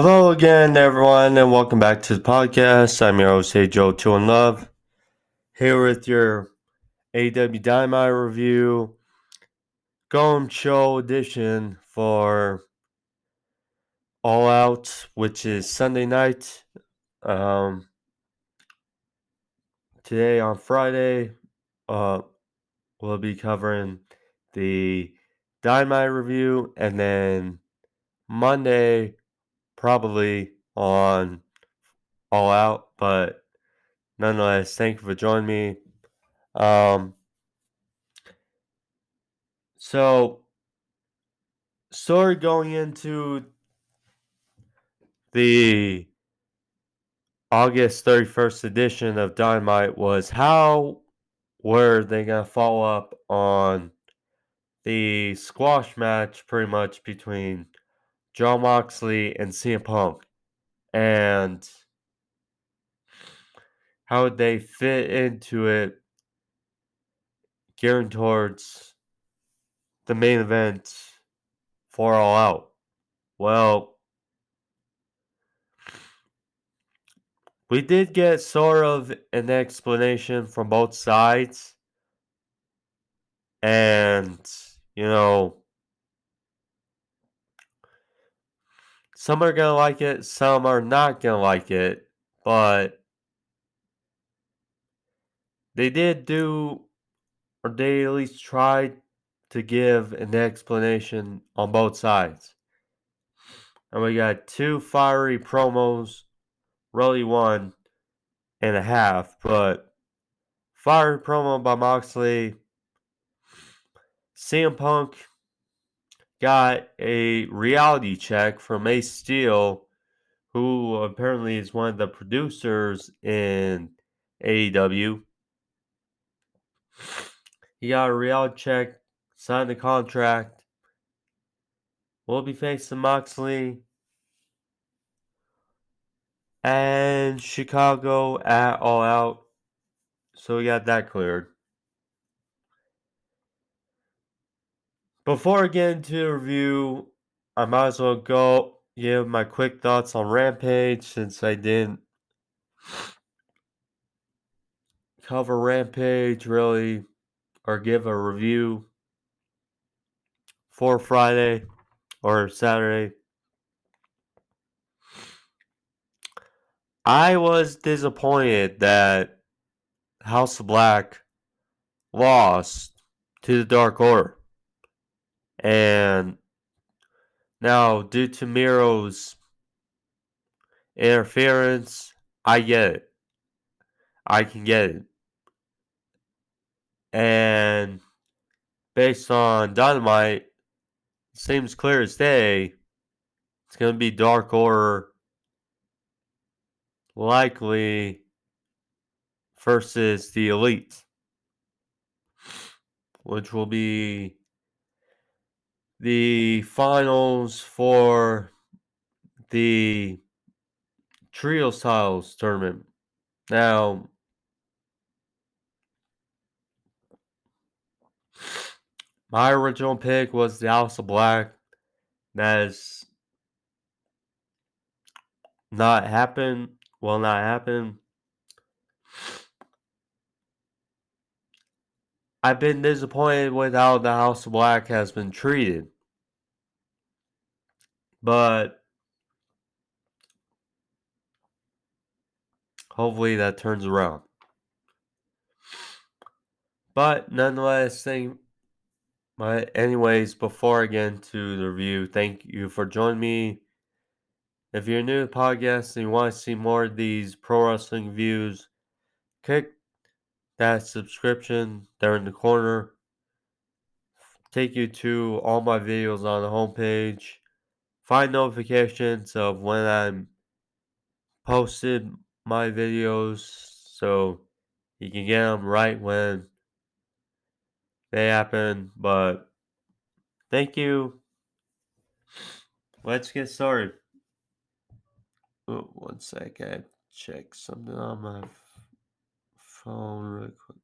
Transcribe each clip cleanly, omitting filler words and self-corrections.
Hello again, everyone, and welcome back to the podcast. I'm your host, Joe 2 in Love, here with your AEW Dynamite review, Golem Show edition for All Out, which is Sunday night. Today on Friday, we'll be covering the Dynamite review, and then Monday, probably on All Out, but nonetheless, thank you for joining me. So story going into the August 31st edition of Dynamite was how were they going to follow up on the squash match pretty much between Jon Moxley and CM Punk, and how would they fit into it gearing towards the main event for All Out. Well, we did get sort of an explanation from both sides. And, some are going to like it, some are not going to like it. But they did do, or they at least tried to give an explanation on both sides. And we got two fiery promos, really 1.5, but fiery promo by Moxley. CM Punk got a reality check from Ace Steel, who apparently is one of the producers in AEW. He got a reality check, signed the contract. Will be facing Moxley and Chicago at All Out. So we got that cleared. Before I get into the review, I might as well go give my quick thoughts on Rampage since I didn't cover Rampage really or give a review for Friday or Saturday. I was disappointed that House of Black lost to the Dark Order. And now, due to Miro's interference, I get it. I can get it. And based on Dynamite, it seems clear as day it's going to be Dark Order likely versus the Elite, which will be the finals for the Trio Styles tournament. Now, my original pick was the House of Black. That has not happened. Will not happen. I've been disappointed with how the House of Black has been treated. But hopefully that turns around. But nonetheless, anyways, before I get into the review, thank you for joining me. If you're new to the podcast and you want to see more of these pro wrestling views, click that subscription there in the corner. Take you to all my videos on the homepage. Find notifications of when I'm posted my videos so you can get them right when they happen. But thank you. Let's get started. Oh, 1 sec. I check something on my phone really quick.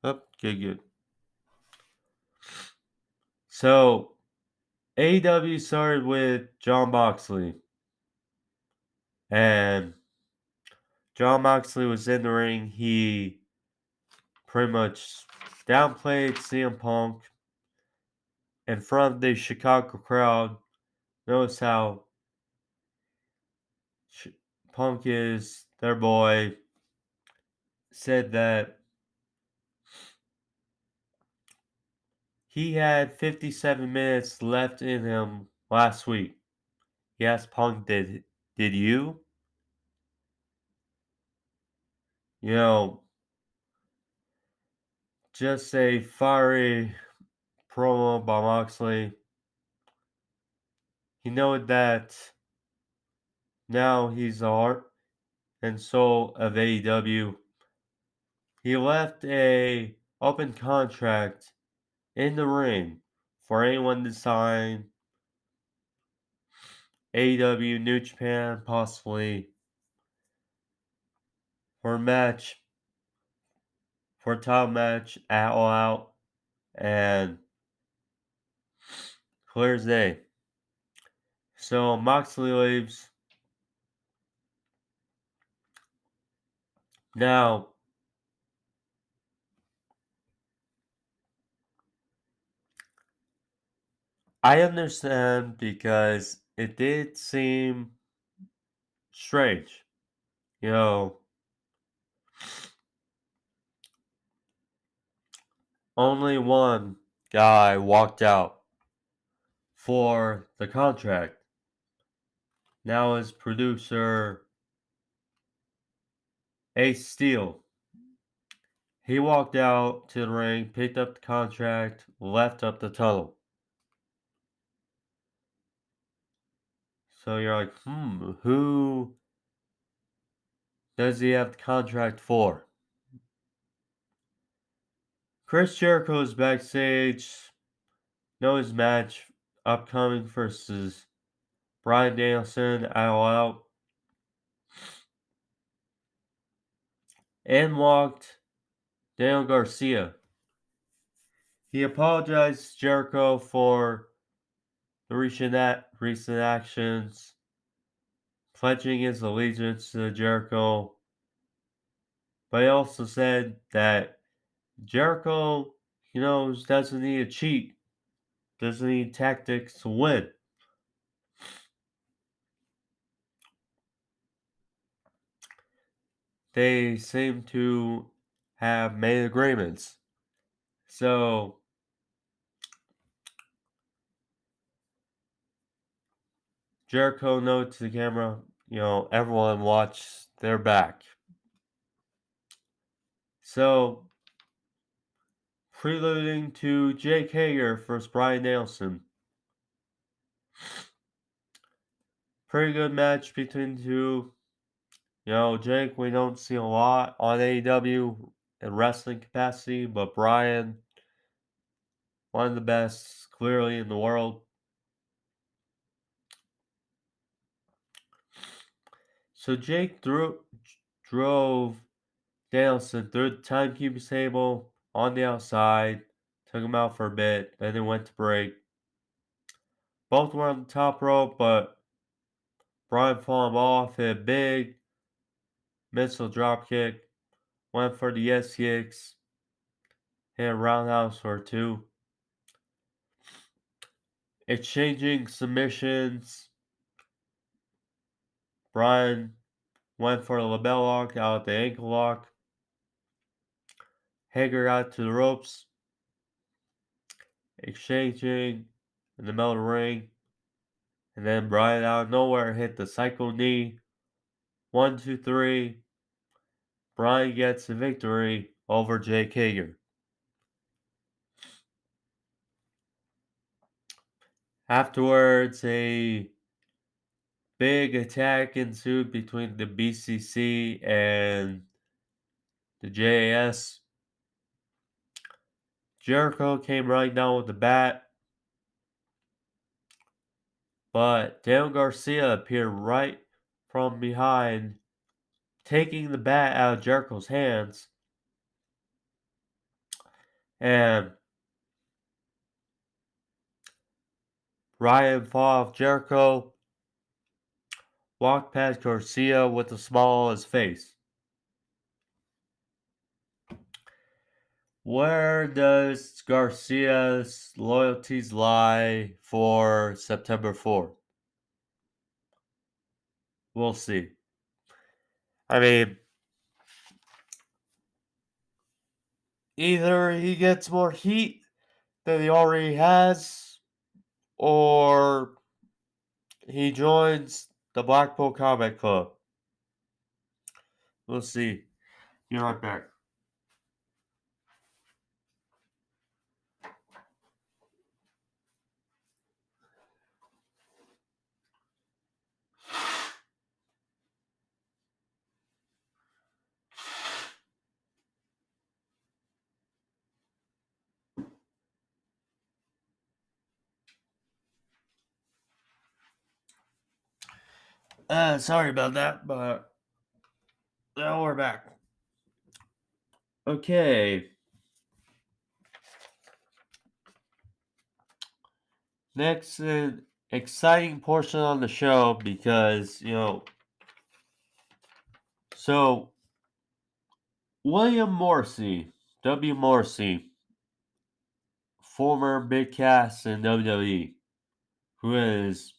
Oh, good. So, AEW started with Jon Moxley, and Jon Moxley was in the ring. He pretty much downplayed CM Punk in front of the Chicago crowd. Notice how Punk is their boy. Said that he had 57 minutes left in him last week. He asked Punk, did you? You know, just a fiery promo by Moxley. He knew that now he's the heart and soul of AEW. He left a open contract in the ring for anyone to sign. AEW, New Japan, possibly for a match, for a title match at All Out, and clear as day. So Moxley leaves. Now, I understand because it did seem strange. You know, only one guy walked out for the contract. Now his producer, Ace Steel. He walked out to the ring, picked up the contract, left up the tunnel. So you're like, who does he have the contract for? Chris Jericho is backstage. Knows his match upcoming versus Bryan Danielson at All Out. And walked Daniel Garcia. He apologized to Jericho for the recent actions, pledging his allegiance to Jericho. But he also said that Jericho, doesn't need to cheat, doesn't need tactics to win. They seem to have made agreements. So Jericho notes to the camera, everyone watch their back. So, preluding to Jake Hager versus Bryan Danielson. Pretty good match between the two. Jake, we don't see a lot on AEW in wrestling capacity, but Bryan, one of the best, clearly, in the world. So Jake drove Danielson through the timekeeping table on the outside, took him out for a bit, then they went to break. Both were on the top rope, but Bryan fought him off, hit a big missile drop kick, went for the yes kicks, hit a roundhouse or two. Exchanging submissions. Bryan went for the label lock out the ankle lock. Hager got to the ropes. Exchanging in the middle of the ring. And then Bryan out of nowhere hit the psycho knee. 1, 2, 3. Bryan gets the victory over Jake Hager. Afterwards, a big attack ensued between the BCC and the JAS. Jericho came right down with the bat, but Daniel Garcia appeared right from behind, taking the bat out of Jericho's hands. And Ryan fought off Jericho, walked past Garcia with a smile on his face. Where does Garcia's loyalties lie for September 4th? We'll see. I mean, either he gets more heat than he already has, or he joins the Blackpool Combat Club. We'll see. Be right back. Sorry about that, but now we're back. Okay. Next, an exciting portion on the show because, so W.Morrissey, former big cast in WWE, who has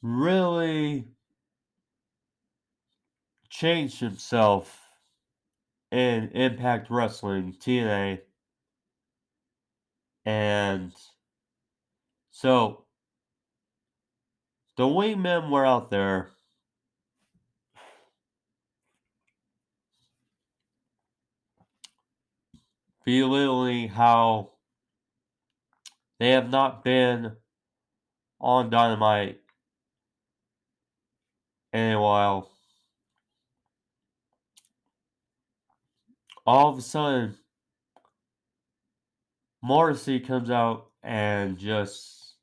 really changed himself in Impact Wrestling, TNA, and so the wingmen were out there belittling how they have not been on Dynamite in a while. All of a sudden, Morrissey comes out and just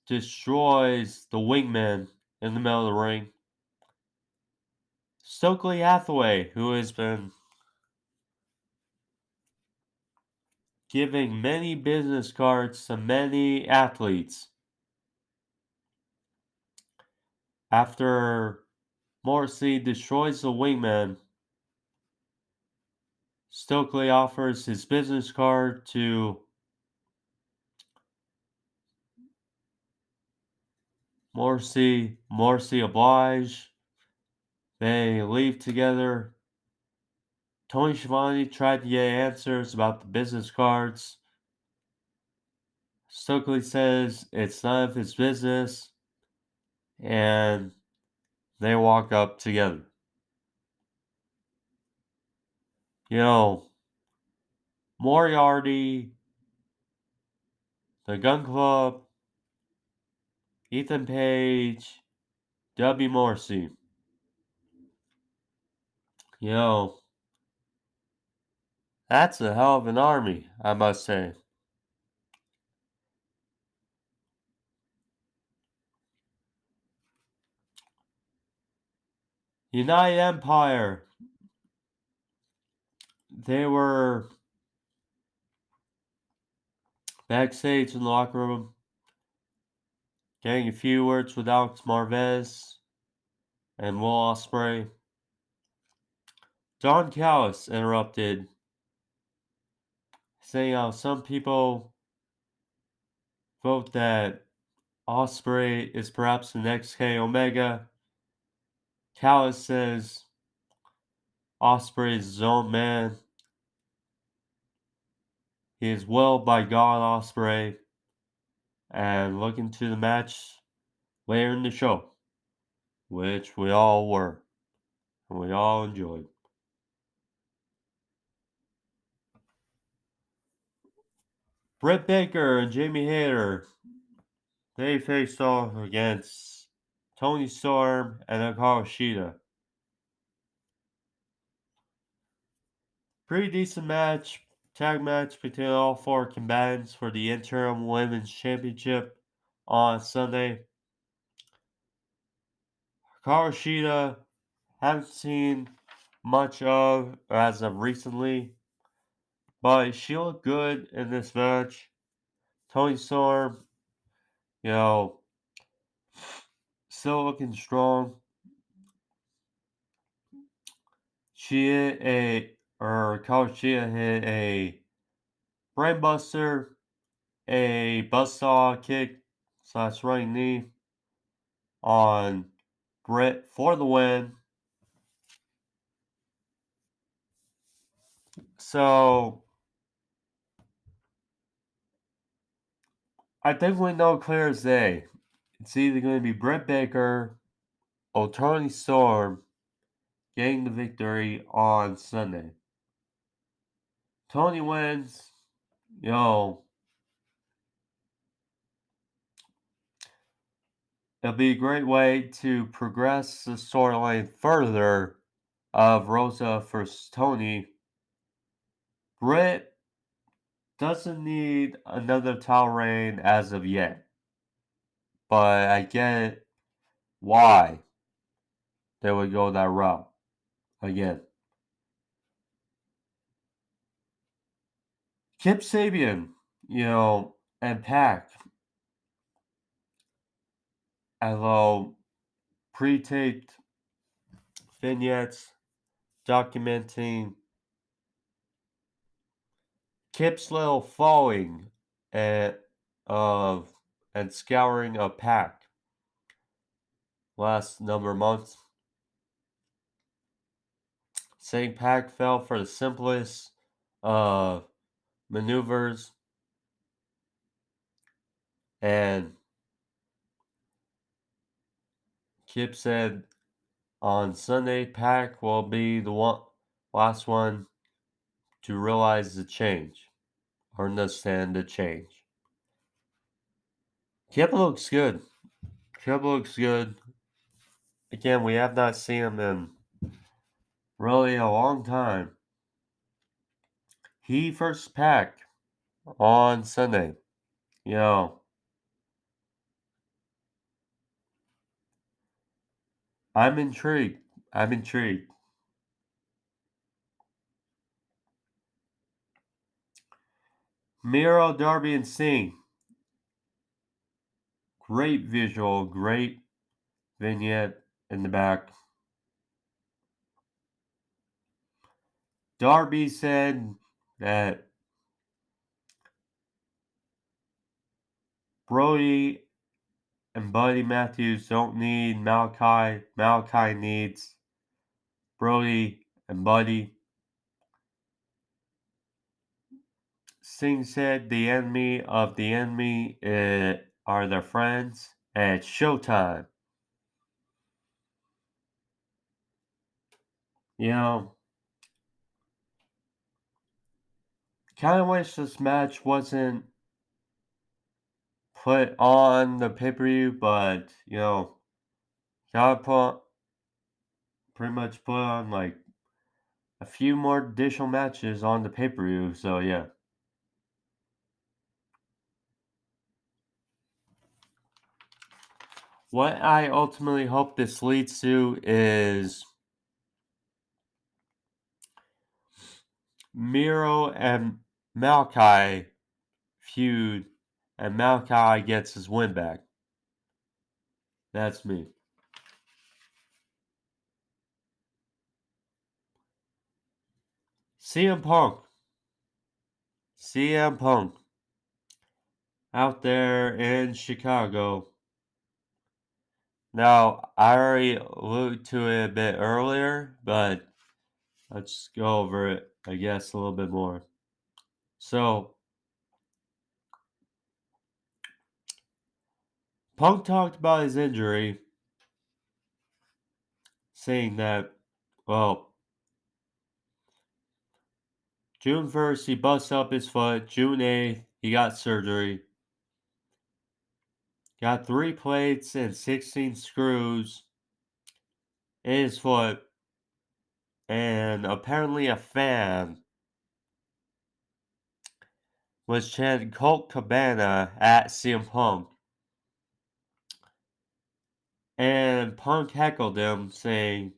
destroys the wingman in the middle of the ring. Stokely Hathaway, who has been giving many business cards to many athletes. After Morrissey destroys the wingman, Stokely offers his business card to Morrissey. Morrissey oblige. They leave together. Tony Schiavone tried to get answers about the business cards. Stokely says it's none of his business, and they walk up together. Moriarty, the Gun Club, Ethan Page, W.Morrissey. That's a hell of an army, I must say. United Empire. They were backstage in the locker room, getting a few words with Alex Marvez and Will Ospreay. Don Callis interrupted, saying how some people vote that Ospreay is perhaps the next Kenny Omega. Callis says Ospreay is his own man. He is willed by God Ospreay. And looking to the match later in the show, which we all were, and we all enjoyed. Britt Baker and Jamie Hayter, they faced off against Toni Storm and Hikaru Shida. Pretty decent match, tag match between all four combatants for the interim women's championship on Sunday. Hikaru Shida, haven't seen much of as of recently, but she looked good in this match. Toni Storm, you know, still looking strong. She hit Shida hit a brainbuster, a buzzsaw kick slash running knee on Britt for the win. So I think we know clear as day. It's either going to be Britt Baker or Toni Storm getting the victory on Sunday. Toni wins, you know, it'll be a great way to progress the storyline further of Rosa versus Toni. Britt doesn't need another title reign as of yet, but I get why they would go that route again. Kip Sabian, and Pac, although pre-taped vignettes documenting Kip's little falling of and scouring of Pac last number of months, saying Pac fell for the simplest of maneuvers, and Kip said on Sunday Pac will be the last one to realize the change or understand the change. Kip looks good. Kip looks good. Again, we have not seen him in really a long time. He first Pac on Sunday. I'm intrigued. I'm intrigued. Miro, Darby, and Singh. Great visual, great vignette in the back. Darby said that Brody and Buddy Matthews don't need Malachi. Malachi needs Brody and Buddy. Singh said the enemy of the enemy are their friends, and it's showtime. Kind of wish this match wasn't put on the pay-per-view, but, gotta pretty much put on, like, a few more additional matches on the pay-per-view, so yeah. What I ultimately hope this leads to is Miro and Malachi feud, and Malachi gets his win back. That's me. CM Punk. CM Punk. Out there in Chicago. Now, I already alluded to it a bit earlier, but let's go over it, I guess, a little bit more. So, Punk talked about his injury, saying that, well, June 1st, he busted up his foot. June 8th, he got surgery. Got 3 plates and 16 screws in his foot. And apparently a fan was chanting Colt Cabana at CM Punk. And Punk heckled him, saying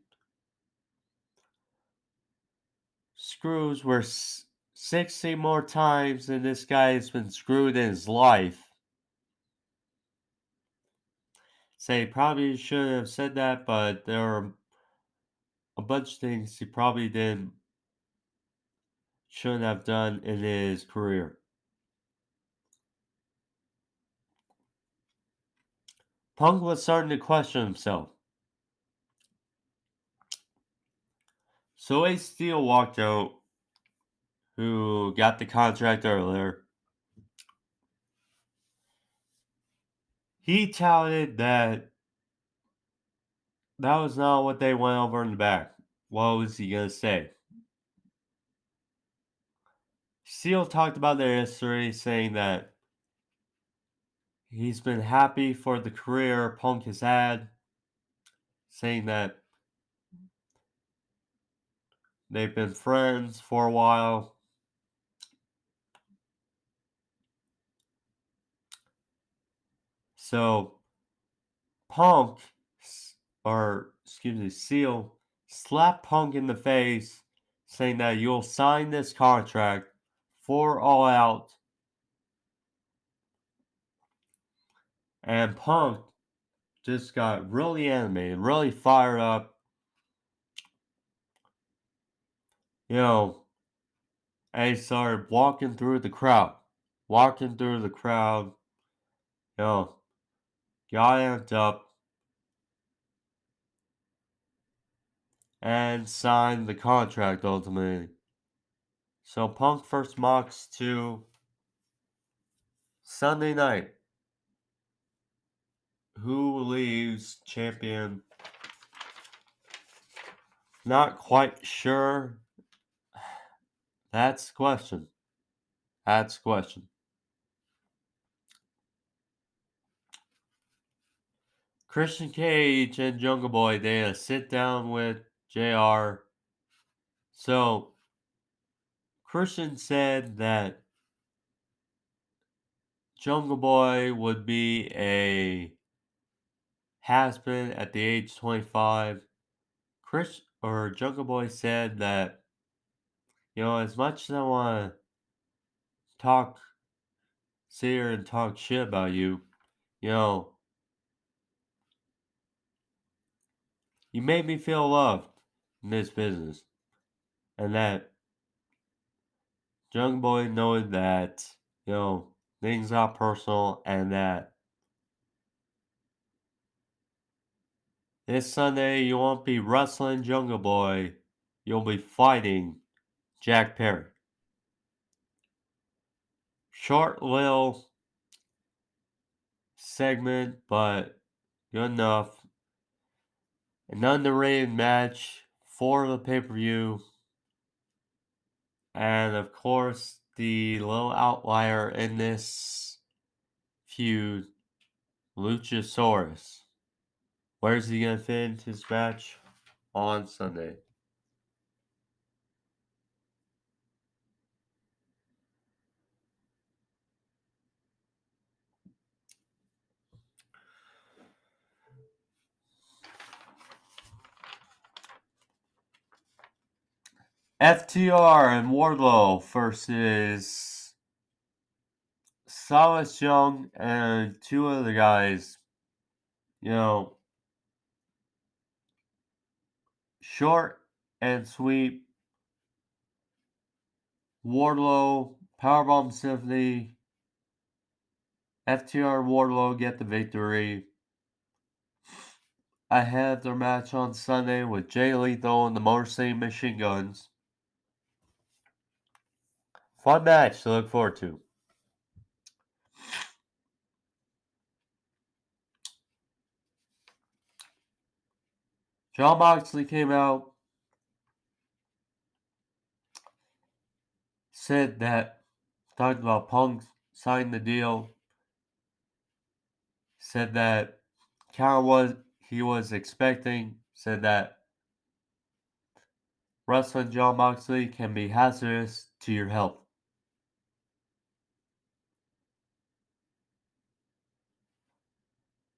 screws were 60 more times than this guy has been screwed in his life. Say, probably should have said that, but there are a bunch of things he probably shouldn't have done in his career. Punk was starting to question himself. So Ace Steel walked out, who got the contract earlier. He touted that was not what they went over in the back. What was he going to say? Steel talked about their history, saying that he's been happy for the career Punk has had, saying that they've been friends for a while. So, Steel slapped Punk in the face, saying that you'll sign this contract for All Out. And Punk just got really animated, really fired up. And he started walking through the crowd. Got amped up. And signed the contract ultimately. So Punk first mocks to Sunday night. Who leaves champion? Not quite sure. That's the question. Christian Cage and Jungle Boy, they sit down with JR. So Christian said that Jungle Boy would be a has-been at the age 25. Jungle Boy said that, as much as I want to sit here and talk shit about you, you made me feel loved in this business. And that Jungle Boy knowing that, things got personal, and that this Sunday you won't be wrestling Jungle Boy, you'll be fighting Jack Perry. Short little segment, but good enough. An underrated match for the pay-per-view. And of course, the little outlier in this feud, Luchasaurus. Where's he going to fit into his match on Sunday? FTR and Wardlow versus Silas Young and two other guys. Short and sweet. Wardlow, Powerbomb Symphony. FTR Wardlow get the victory. I have their match on Sunday with Jay Lethal and the Motor City Machine Guns. Fun match to look forward to. Jon Moxley came out, said that, talked about Punk signed the deal, said that he was expecting, said that wrestling Jon Moxley can be hazardous to your health.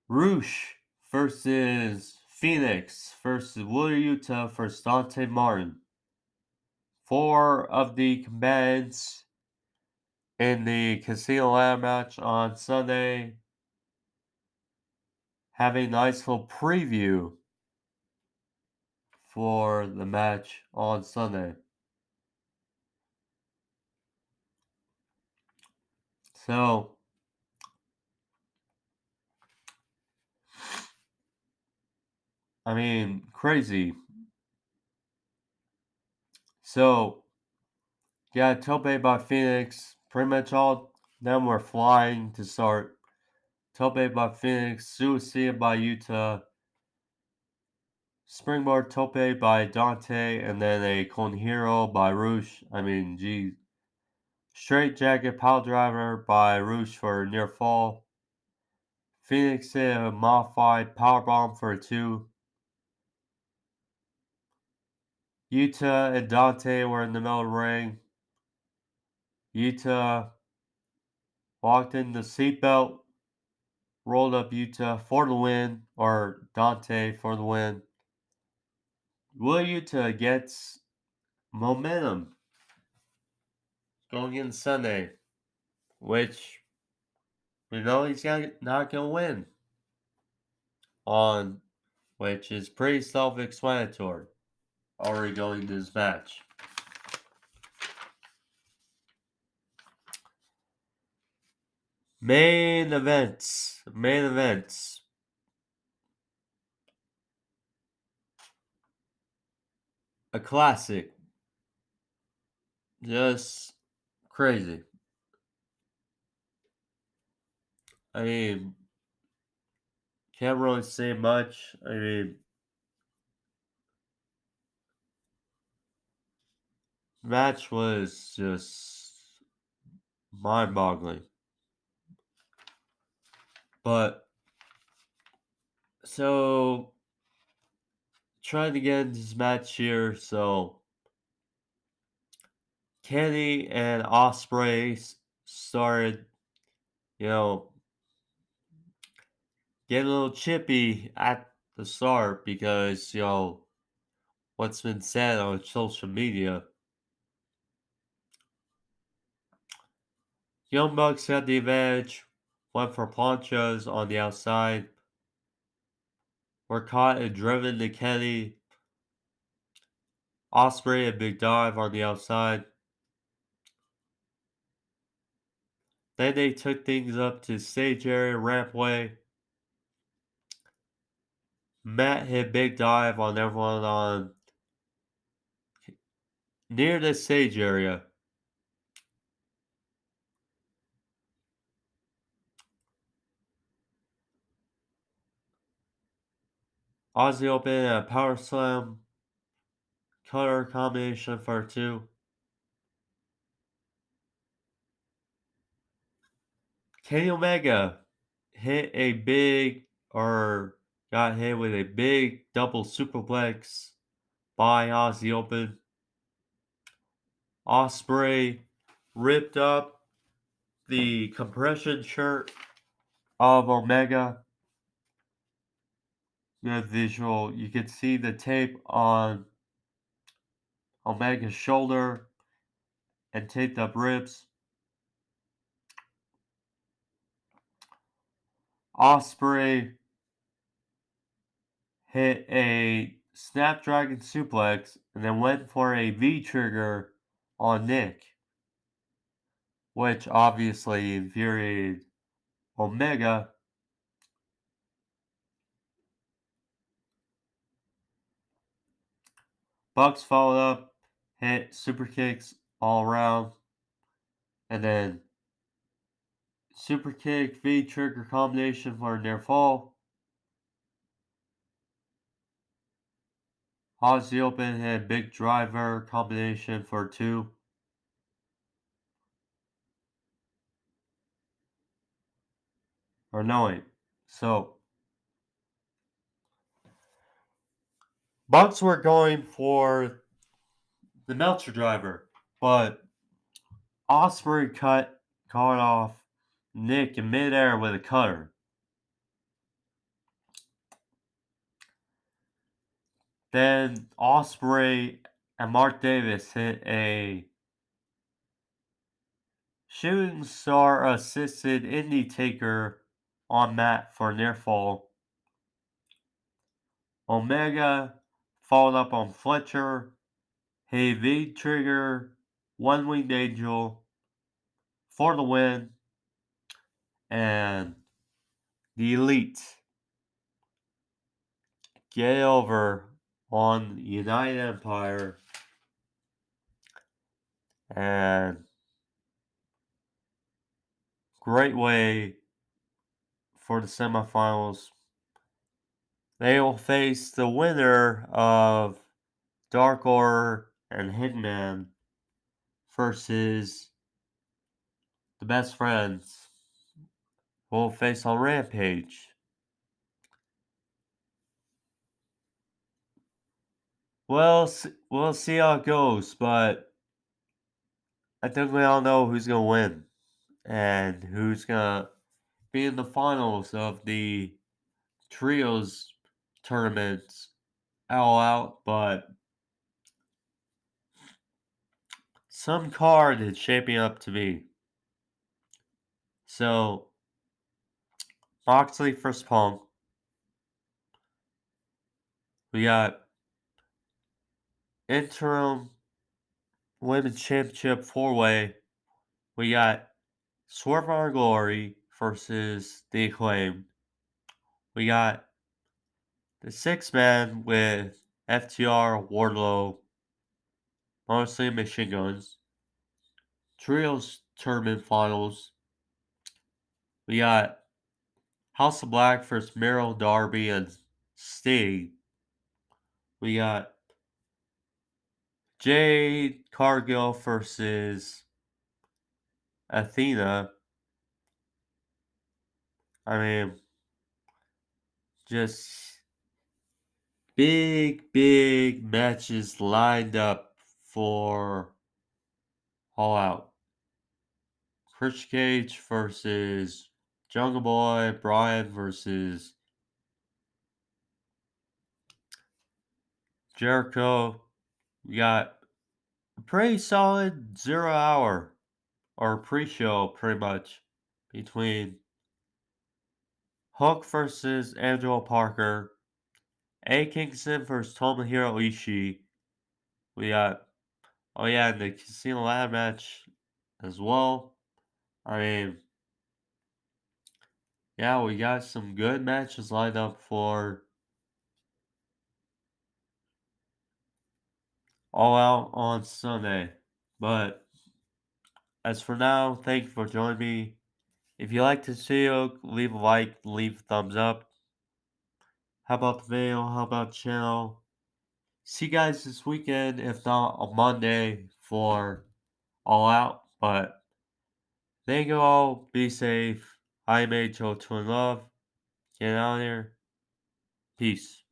Roosh versus Fenix versus Yuta versus Dante Martin 4 of the combatants in the Casino Ladder match on Sunday have a nice little preview for the match on Sunday. So, I mean, crazy. So, yeah, Tope by Fenix. Pretty much all of them were flying to start. Tope by Fenix, Suicide by Yuta, Springboard Tope by Dante, and then a Con Hero by Roosh. I mean, geez. Straight Jacket Pile Driver by Roosh for near fall. Phoenix hit a modified powerbomb for a 2. Yuta and Dante were in the middle of the ring. Yuta walked in the seatbelt, rolled up Yuta for the win, or Dante for the win. Will Yuta gets momentum going into Sunday, which we know he's not going to win on, which is pretty self-explanatory already going into this match. Main events. A classic. Just crazy. I mean, can't really say much. I mean, match was just mind-boggling. But so trying to get into this match here. So Kenny and Osprey started, you know, getting a little chippy at the start because, what's been said on social media. Young Bucks had the advantage, went for planchas on the outside, were caught and driven to Kenny. Osprey a big dive on the outside. Then they took things up to stage area rampway. Matt hit big dive on everyone on near the stage area. Aussie open a power slam cutter combination for 2. Kenny Omega hit a big or got hit with a big double superplex by Aussie Open. Osprey ripped up the compression shirt of Omega. Good visual. You can see the tape on Omega's shoulder and taped up ribs. Osprey hit a Snapdragon suplex and then went for a V-trigger on Nick, which obviously infuriated Omega. Bucks followed up, hit super kicks all around, and then super kick V-trigger combination for near fall. Aussie Open hit big driver combination for 2. Or no, wait. So, Bucks were going for the Meltzer driver, but Osprey caught off Nick in midair with a cutter. Then Osprey and Mark Davis hit a shooting star assisted indie taker on mat for near fall. Omega followed up on Fletcher, hit V trigger, one winged angel for the win, and the Elite get over on United Empire, and great way for the semifinals. They will face the winner of Dark Order and Hitman versus the Best Friends, who will face on Rampage. Well, we'll see how it goes, but I think we all know who's going to win and who's going to be in the finals of the Trios tournaments all out, but some card is shaping up to be. So, Moxley versus Punk. We got interim women's championship 4-way. We got Swerve Our Glory versus The Acclaim. We got the 6-man with FTR, Wardlow, mostly Machine Guns. Trios tournament finals. We got House of Black versus Miro, Darby, and Sting. We got Jade Cargill versus Athena. I mean, just big matches lined up for All Out. Chris Cage versus Jungle Boy, Bryan versus Jericho. We got a pretty solid 0 hour or pre-show pretty much between Hook versus Angelo Parker, A. Kingston versus Tomohiro Ishii. We got, oh yeah, the Casino Ladder match as well. I mean, yeah, we got some good matches lined up for All Out on Sunday. But as for now, thank you for joining me. If you like this video, leave a like, leave a thumbs up. How about the video? How about the channel? See you guys this weekend, if not on Monday, for All Out. But thank you all. Be safe. I'm H.O. Twin Love. Get out of here. Peace.